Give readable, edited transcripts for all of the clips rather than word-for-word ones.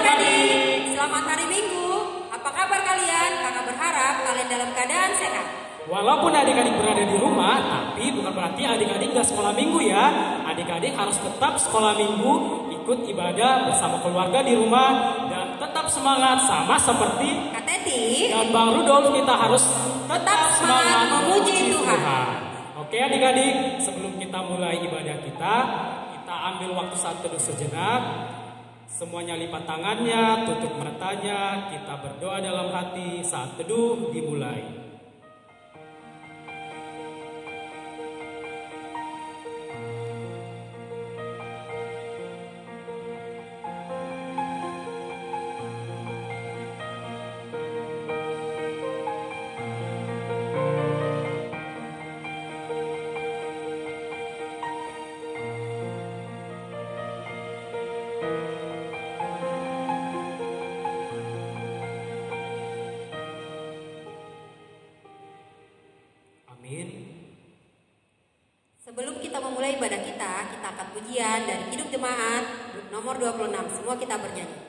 adik-adik, selamat hari Minggu. Apa kabar kalian? Kakak berharap kalian dalam keadaan sehat. Walaupun adik-adik berada di rumah, tapi bukan berarti adik-adik gak sekolah minggu ya. Adik-adik harus tetap sekolah minggu, ikut ibadah bersama keluarga di rumah, dan tetap semangat sama seperti Kak Teti dan Bang Rudolf, kita harus tetap semangat memuji Tuhan. Oke adik-adik, sebelum kita mulai ibadah kita ambil waktu saat teduh sejenak. Semuanya lipat tangannya, tutup matanya, kita berdoa dalam hati saat teduh dimulai. Sebelum kita memulai ibadah kita akan pujian dari Hidup Jemaat nomor 26. Semua kita bernyanyi.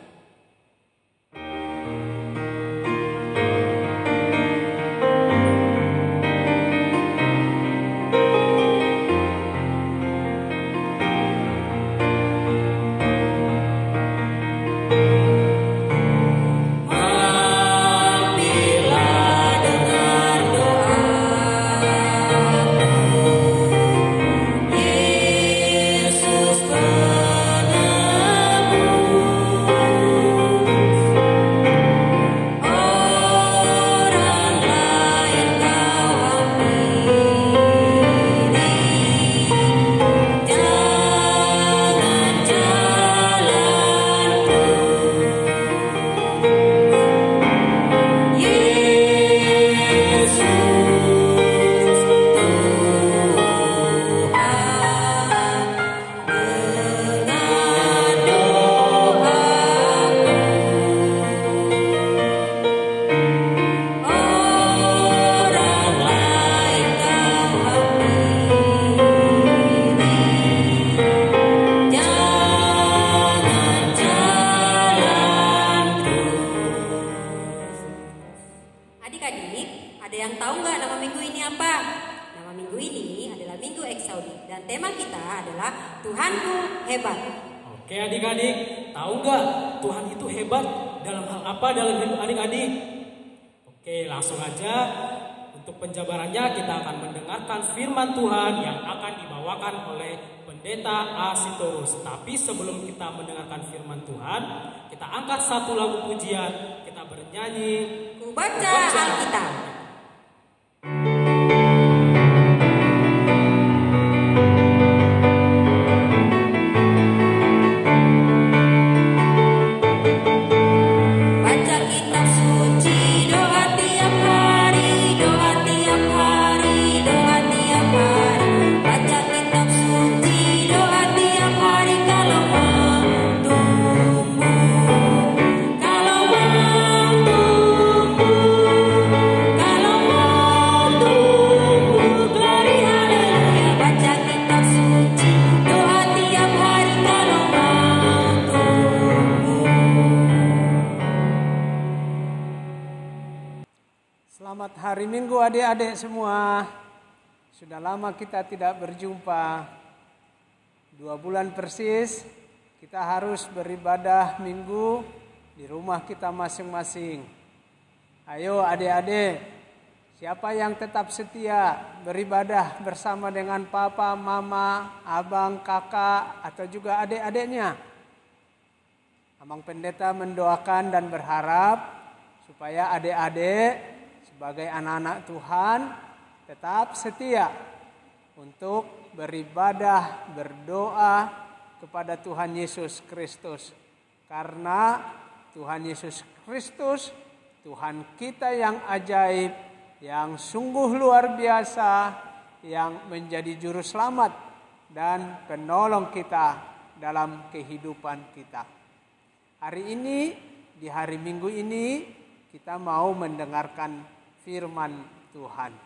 Firman Tuhan yang akan dibawakan oleh Pendeta Asitorus. Tapi sebelum kita mendengarkan firman Tuhan, kita angkat satu lagu pujian, kita bernyanyi Ku Baca Alkitab. Hari Minggu adik-adik semua, sudah lama kita tidak berjumpa. 2 bulan persis kita harus beribadah minggu di rumah kita masing-masing. Ayo adik-adik, siapa yang tetap setia beribadah bersama dengan papa, mama, abang, kakak, atau juga adik-adiknya? Abang Pendeta mendoakan dan berharap supaya adik-adik sebagai anak-anak Tuhan tetap setia untuk beribadah, berdoa kepada Tuhan Yesus Kristus. Karena Tuhan Yesus Kristus, Tuhan kita yang ajaib, yang sungguh luar biasa, yang menjadi juru selamat dan penolong kita dalam kehidupan kita. Hari ini, di hari Minggu ini, kita mau mendengarkan firman Tuhan.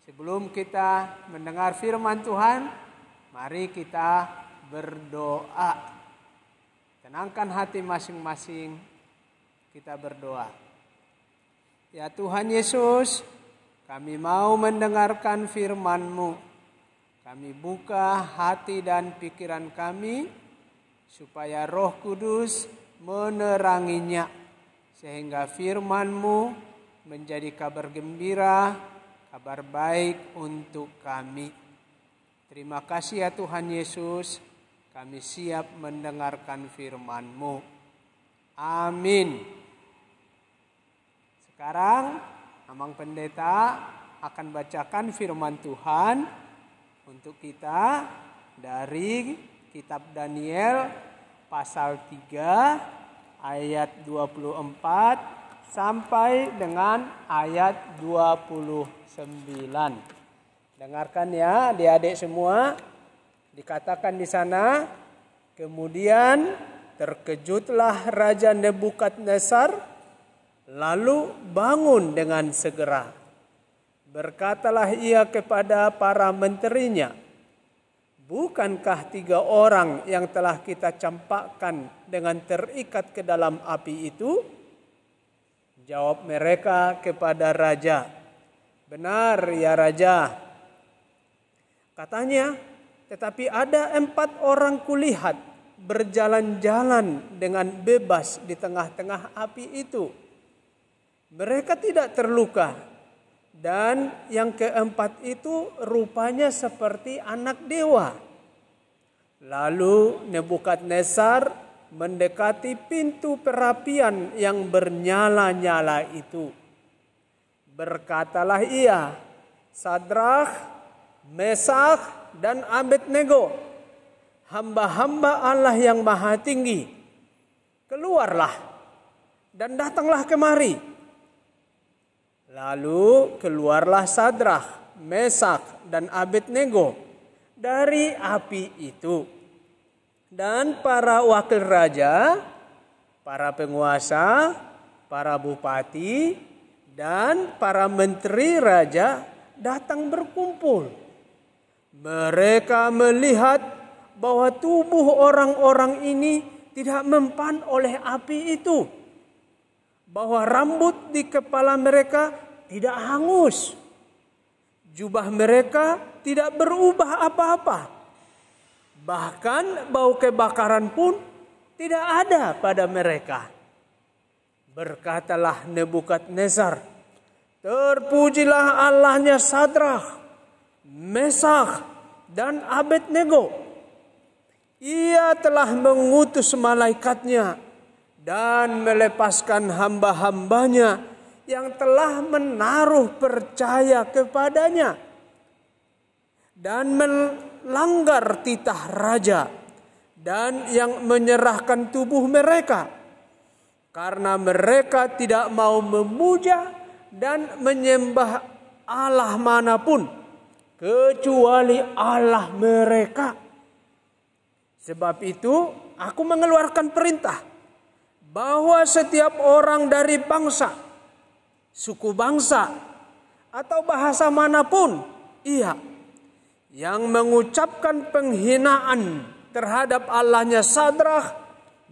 Sebelum kita mendengar firman Tuhan, mari kita berdoa. Tenangkan hati masing-masing, kita berdoa. Ya Tuhan Yesus, kami mau mendengarkan firman-Mu. Kami buka hati dan pikiran kami, supaya Roh Kudus meneranginya, sehingga firman-Mu menjadi kabar gembira, kabar baik untuk kami. Terima kasih ya Tuhan Yesus, kami siap mendengarkan firman-Mu. Amin. Sekarang Amang Pendeta akan bacakan firman Tuhan untuk kita dari kitab Daniel pasal 3 ayat 24 sampai dengan ayat 29. Dengarkan ya adik-adik semua. Dikatakan di sana, kemudian terkejutlah Raja Nebukadnezar, lalu bangun dengan segera. Berkatalah ia kepada para menterinya, bukankah 3 orang yang telah kita campakkan dengan terikat ke dalam api itu? Jawab mereka kepada raja, benar ya raja. Katanya, tetapi ada 4 orang kulihat berjalan-jalan dengan bebas di tengah-tengah api itu. Mereka tidak terluka. Dan yang keempat itu rupanya seperti anak dewa. Lalu Nebukadnezar mendekati pintu perapian yang bernyala-nyala itu. Berkatalah ia, Sadrak, Mesak, dan Abednego, hamba-hamba Allah yang maha tinggi, keluarlah dan datanglah kemari. Lalu keluarlah Sadrak, Mesak, dan Abednego dari api itu. Dan para wakil raja, para penguasa, para bupati, dan para menteri raja datang berkumpul. Mereka melihat bahwa tubuh orang-orang ini tidak mempan oleh api itu. Bahwa rambut di kepala mereka tidak hangus. Jubah mereka tidak berubah apa-apa. Bahkan bau kebakaran pun tidak ada pada mereka. Berkatalah Nebukadnezar, terpujilah Allahnya Sadrak, Mesak, dan Abednego. Ia telah mengutus malaikatnya dan melepaskan hamba-hambanya yang telah menaruh percaya kepadanya dan melanggar titah raja dan yang menyerahkan tubuh mereka karena mereka tidak mau memuja dan menyembah Allah manapun kecuali Allah mereka. Sebab itu aku mengeluarkan perintah bahwa setiap orang dari bangsa, suku bangsa, atau bahasa manapun ia yang mengucapkan penghinaan terhadap Allahnya Sadrak,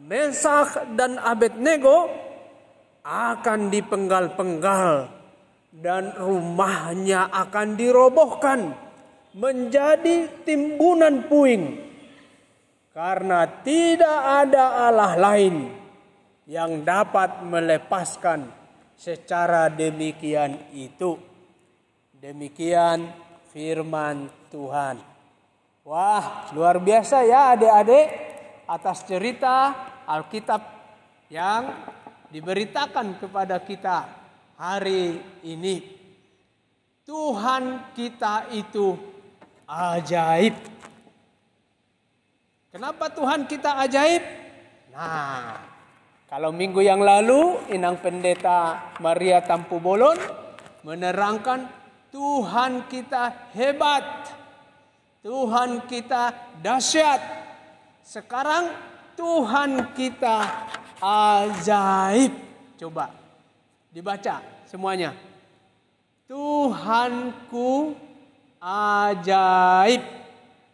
Mesak, dan Abednego akan dipenggal-penggal dan rumahnya akan dirobohkan menjadi timbunan puing, karena tidak ada Allah lain yang dapat melepaskan secara demikian itu. Demikian firman Tuhan. Wah, luar biasa ya adik-adik atas cerita Alkitab yang diberitakan kepada kita hari ini. Tuhan kita itu ajaib. Kenapa Tuhan kita ajaib? Nah, kalau minggu yang lalu Inang Pendeta Maria Tampu Bolon menerangkan Tuhan kita hebat, Tuhan kita dahsyat. Sekarang Tuhan kita ajaib. Coba dibaca semuanya. Tuhanku ajaib.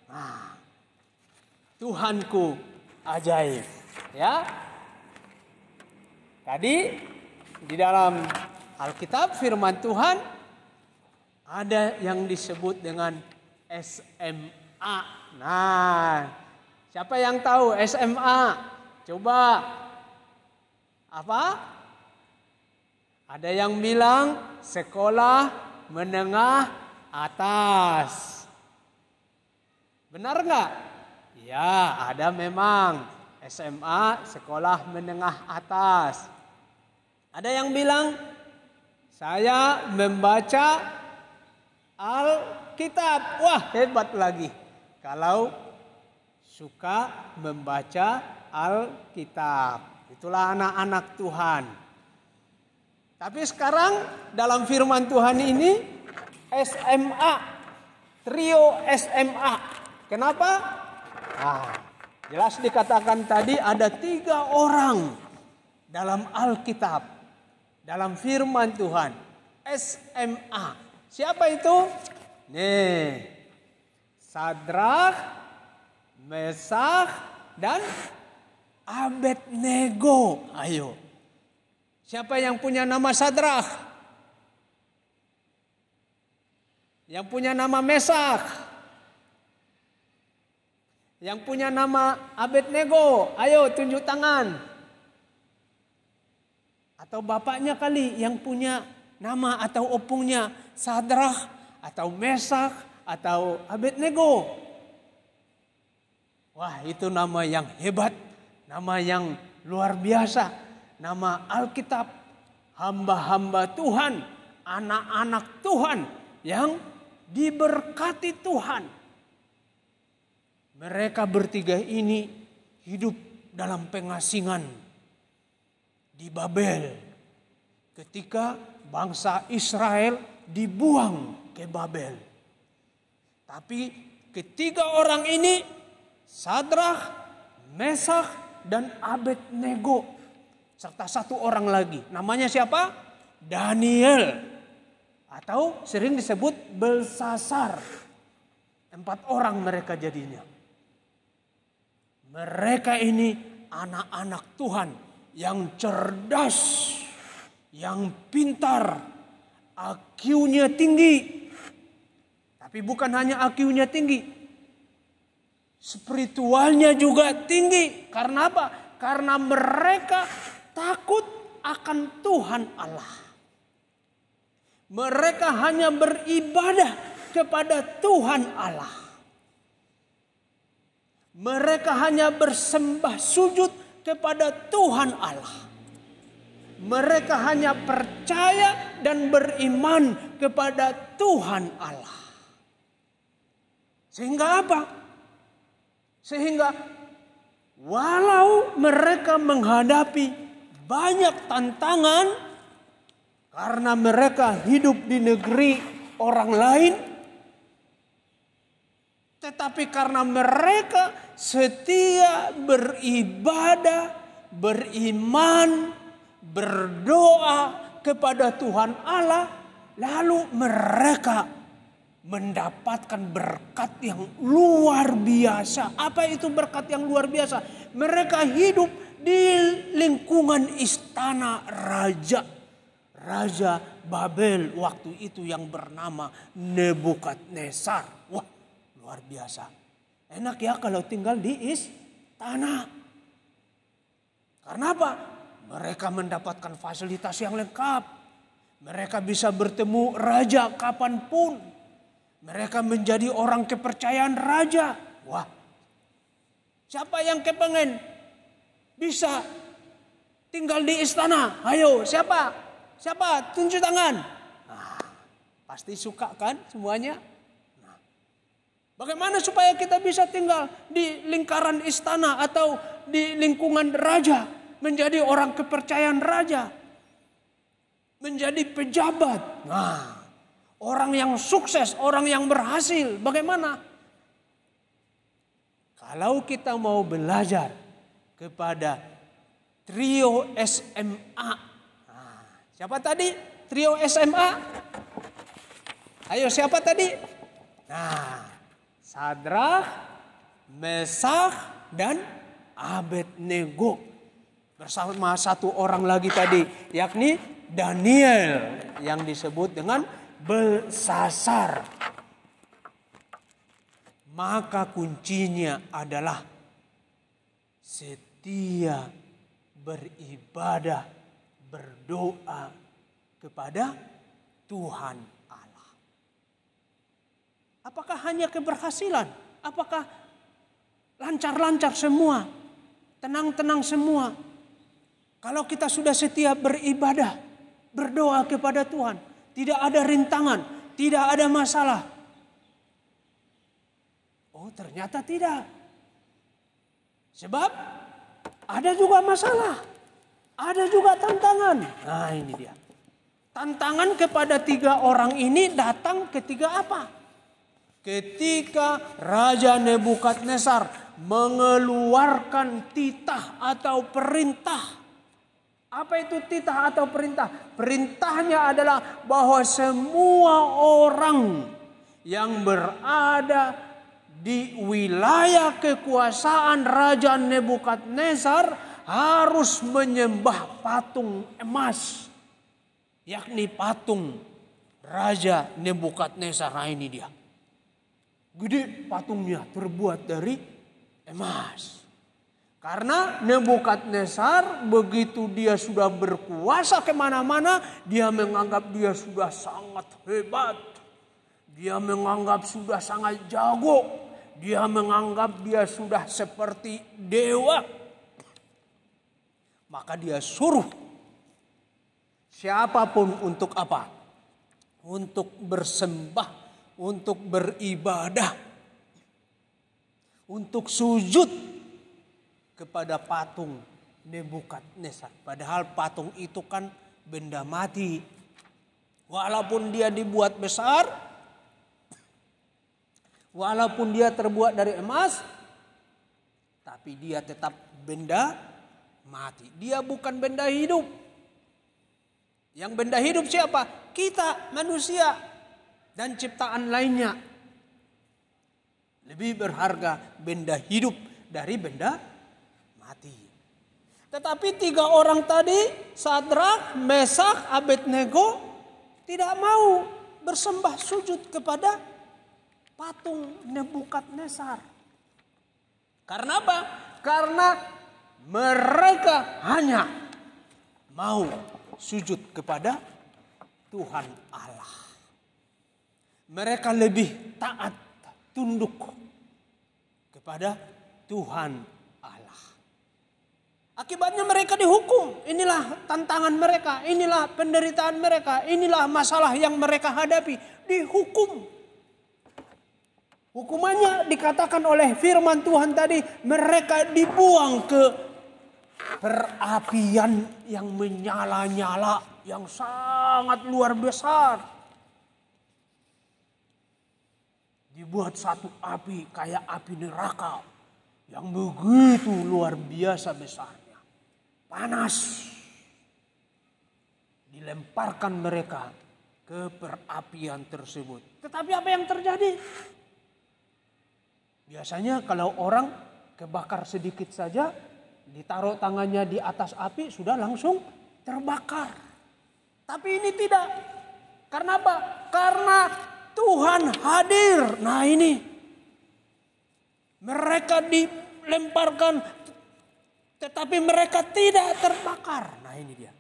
Nah, Tuhanku ajaib. Ya. Tadi di dalam Alkitab firman Tuhan ada yang disebut dengan SMA. Nah, siapa yang tahu SMA? Coba. Apa? Ada yang bilang sekolah menengah atas. Benar nggak? Ya, ada memang SMA sekolah menengah atas. Ada yang bilang saya membaca Alkitab. Wah, hebat lagi. Kalau suka membaca Alkitab. Itulah anak-anak Tuhan. Tapi sekarang dalam firman Tuhan ini SMA. Trio SMA. Kenapa? Nah, jelas dikatakan tadi ada 3 orang dalam Alkitab. Dalam firman Tuhan. SMA. Siapa itu? Nih. Sadrak, Mesak, dan Abednego. Ayo. Siapa yang punya nama Sadrak? Yang punya nama Mesak? Yang punya nama Abednego? Ayo tunjuk tangan. Atau bapaknya kali yang punya nama atau opungnya Sadrak atau Mesak atau Abednego. Wah, itu nama yang hebat, nama yang luar biasa, nama Alkitab, hamba-hamba Tuhan, anak-anak Tuhan yang diberkati Tuhan. Mereka bertiga ini hidup dalam pengasingan di Babel. Ketika bangsa Israel dibuang ke Babel. Tapi ketiga orang ini, Sadrak, Mesak, dan Abednego. Serta 1 orang lagi. Namanya siapa? Daniel. Atau sering disebut Belsasar. 4 orang mereka jadinya. Mereka ini anak-anak Tuhan yang cerdas, yang pintar, IQ-nya tinggi. Tapi bukan hanya IQ-nya tinggi, spiritualnya juga tinggi. Karena apa? Karena mereka takut akan Tuhan Allah. Mereka hanya beribadah kepada Tuhan Allah. Mereka hanya bersembah sujud kepada Tuhan Allah. Mereka hanya percaya dan beriman kepada Tuhan Allah. Sehingga apa? Sehingga walau mereka menghadapi banyak tantangan karena mereka hidup di negeri orang lain, tetapi karena mereka setia beribadah, beriman, berdoa kepada Tuhan Allah, lalu mereka mendapatkan berkat yang luar biasa. Apa itu berkat yang luar biasa? Mereka hidup di lingkungan istana raja. Raja Babel waktu itu yang bernama Nebukadnezar. Wah, luar biasa. Enak ya kalau tinggal di istana. Karena apa? Mereka mendapatkan fasilitas yang lengkap. Mereka bisa bertemu raja kapanpun. Mereka menjadi orang kepercayaan raja. Wah, siapa yang kepengen bisa tinggal di istana? Ayo, siapa? Siapa? Tunjuk tangan. Nah, pasti suka kan semuanya? Nah, bagaimana supaya kita bisa tinggal di lingkaran istana atau di lingkungan raja? Menjadi orang kepercayaan raja. Menjadi pejabat. Nah, orang yang sukses, orang yang berhasil. Bagaimana? Kalau kita mau belajar kepada trio SMA. Nah, siapa tadi? Trio SMA? Ayo siapa tadi? Nah, Sadrak, Mesak, dan Abednego. Bersama satu orang lagi tadi, yakni Daniel yang disebut dengan Belsasar. Maka kuncinya adalah setia beribadah, berdoa kepada Tuhan Allah. Apakah hanya keberhasilan? Apakah lancar-lancar semua? Tenang-tenang semua? Kalau kita sudah setia beribadah, berdoa kepada Tuhan, tidak ada rintangan, tidak ada masalah. Oh, ternyata tidak. Sebab ada juga masalah, ada juga tantangan. Nah, ini dia. Tantangan kepada 3 orang ini datang ketika apa? Ketika Raja Nebukadnezar mengeluarkan titah atau perintah. Apa itu titah atau perintah? Perintahnya adalah bahwa semua orang yang berada di wilayah kekuasaan Raja Nebukadnezar harus menyembah patung emas. Yakni patung Raja Nebukadnezar. Nah, ini dia. Gede patungnya, terbuat dari emas. Karena Nebukadnezar begitu dia sudah berkuasa kemana-mana, dia menganggap dia sudah sangat hebat. Dia menganggap sudah sangat jago. Dia menganggap dia sudah seperti dewa. Maka dia suruh siapapun untuk apa? Untuk bersembah, untuk beribadah, untuk sujud kepada patung Nebukadnezar. Padahal patung itu kan benda mati. Walaupun dia dibuat besar, walaupun dia terbuat dari emas, tapi dia tetap benda mati. Dia bukan benda hidup. Yang benda hidup siapa? Kita, manusia, dan ciptaan lainnya. Lebih berharga benda hidup dari benda mati. Tetapi 3 orang tadi, Sadrak, Mesak, Abednego, tidak mau bersembah sujud kepada patung Nebukadnezar. Karena apa? Karena mereka hanya mau sujud kepada Tuhan Allah. Mereka lebih taat, tunduk kepada Tuhan. Akibatnya mereka dihukum. Inilah tantangan mereka. Inilah penderitaan mereka. Inilah masalah yang mereka hadapi. Dihukum. Hukumannya dikatakan oleh firman Tuhan tadi. Mereka dibuang ke perapian yang menyala-nyala. Yang sangat luar besar. Dibuat satu api kayak api neraka. Yang begitu luar biasa besar. Panas. Dilemparkan mereka ke perapian tersebut. Tetapi apa yang terjadi? Biasanya kalau orang kebakar sedikit saja, ditaruh tangannya di atas api, sudah langsung terbakar. Tapi ini tidak. Karena apa? Karena Tuhan hadir. Nah, ini. Mereka dilemparkan, tetapi mereka tidak terbakar. Nah, ini dia.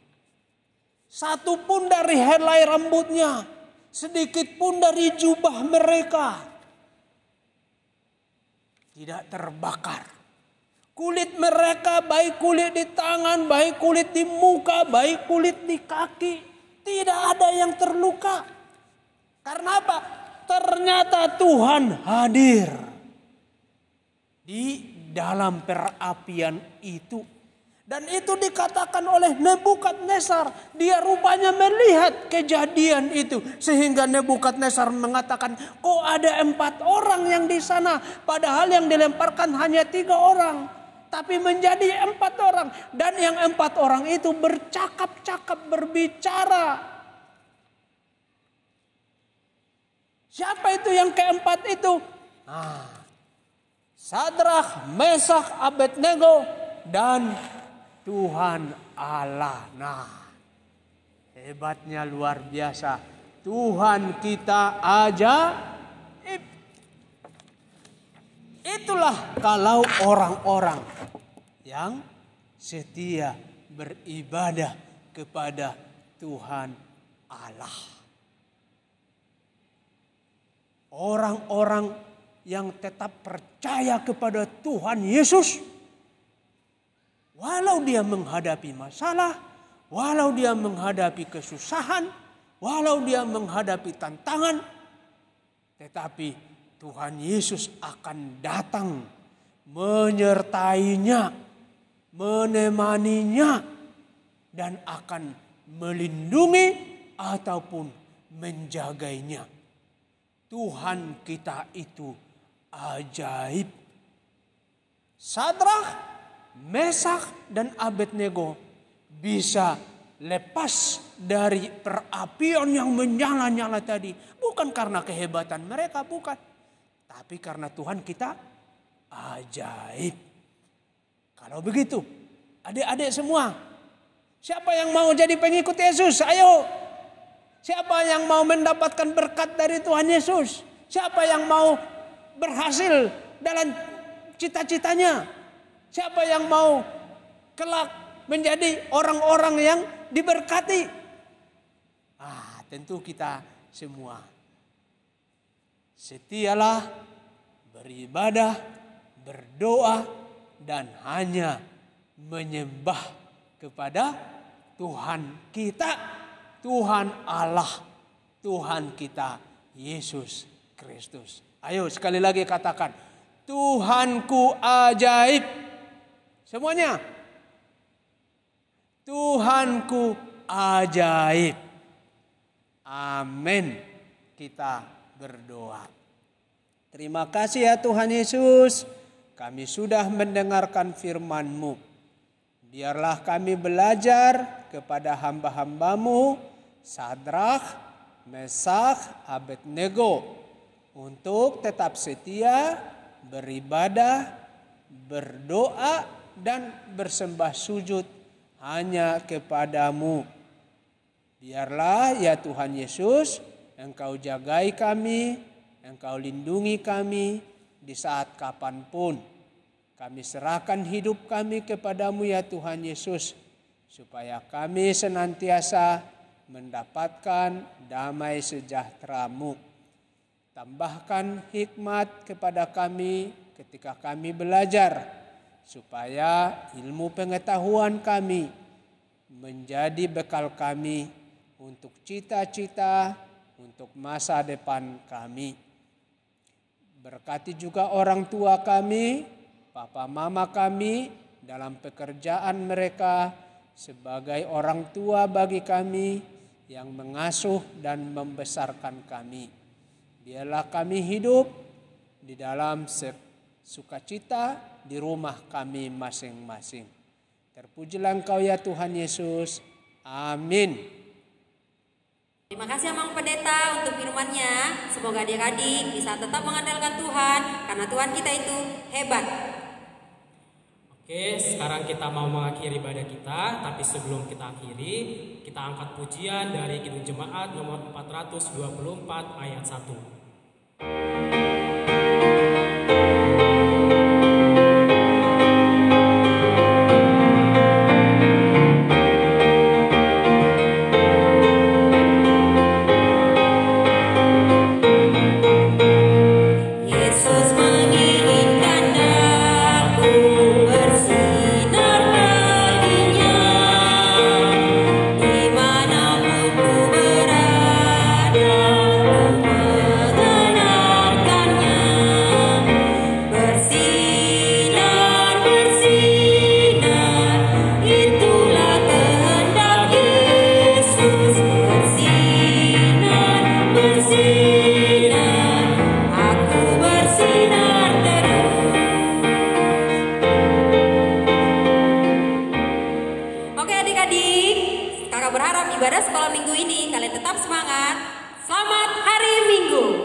Satu pun dari helai rambutnya, sedikit pun dari jubah mereka tidak terbakar. Kulit mereka, baik kulit di tangan, baik kulit di muka, baik kulit di kaki, tidak ada yang terluka. Karena apa? Ternyata Tuhan hadir di dalam perapian itu. Dan itu dikatakan oleh Nebukadnezar. Dia rupanya melihat kejadian itu. Sehingga Nebukadnezar mengatakan, kok ada 4 orang yang di sana. Padahal yang dilemparkan hanya 3 orang. Tapi menjadi 4 orang. Dan yang 4 orang itu bercakap-cakap, berbicara. Siapa itu yang keempat itu? Sadrak, Mesak, Abednego, dan Tuhan Allah. Nah, hebatnya luar biasa. Tuhan kita ajaib. Itulah kalau orang-orang yang setia beribadah kepada Tuhan Allah. Orang-orang yang tetap percaya kepada Tuhan Yesus, walau dia menghadapi masalah, walau dia menghadapi kesusahan, walau dia menghadapi tantangan, tetapi Tuhan Yesus akan datang menyertainya, menemaninya, dan akan melindungi ataupun menjaganya. Tuhan kita itu ajaib. Sadrak, Mesak, dan Abednego bisa lepas dari perapian yang menyala-nyala tadi. Bukan karena kehebatan mereka, bukan. Tapi karena Tuhan kita ajaib. Kalau begitu, adik-adik semua, siapa yang mau jadi pengikut Yesus? Ayo. Siapa yang mau mendapatkan berkat dari Tuhan Yesus? Siapa yang mau berhasil dalam cita-citanya? Siapa yang mau kelak menjadi orang-orang yang diberkati? Tentu kita semua. Setialah beribadah, berdoa, dan hanya menyembah kepada Tuhan kita, Tuhan Allah, Tuhan kita Yesus Kristus. Ayo sekali lagi katakan, Tuhanku ajaib. Semuanya. Tuhanku ajaib. Amin. Kita berdoa. Terima kasih ya Tuhan Yesus. Kami sudah mendengarkan firman-Mu. Biarlah kami belajar kepada hamba-hamba-Mu, Sadrak, Mesak, Abednego, untuk tetap setia, beribadah, berdoa, dan bersembah sujud hanya kepadamu. Biarlah ya Tuhan Yesus, Engkau jagai kami, Engkau lindungi kami di saat kapanpun. Kami serahkan hidup kami kepadamu ya Tuhan Yesus, supaya kami senantiasa mendapatkan damai sejahtera-Mu. Tambahkan hikmat kepada kami ketika kami belajar, supaya ilmu pengetahuan kami menjadi bekal kami untuk cita-cita, untuk masa depan kami. Berkati juga orang tua kami, papa mama kami dalam pekerjaan mereka sebagai orang tua bagi kami yang mengasuh dan membesarkan kami. Biarlah kami hidup di dalam sukacita di rumah kami masing-masing. Terpujilah Engkau ya Tuhan Yesus. Amin. Terima kasih Amang Pendeta untuk firman-Nya. Semoga adik-adik bisa tetap mengandalkan Tuhan, karena Tuhan kita itu hebat. Oke, sekarang kita mau mengakhiri ibadah kita, tapi sebelum kita akhiri, kita angkat pujian dari Kidung Jemaat nomor 424 ayat 1. Kakak berharap ibadah sekolah minggu ini kalian tetap semangat. Selamat hari Minggu.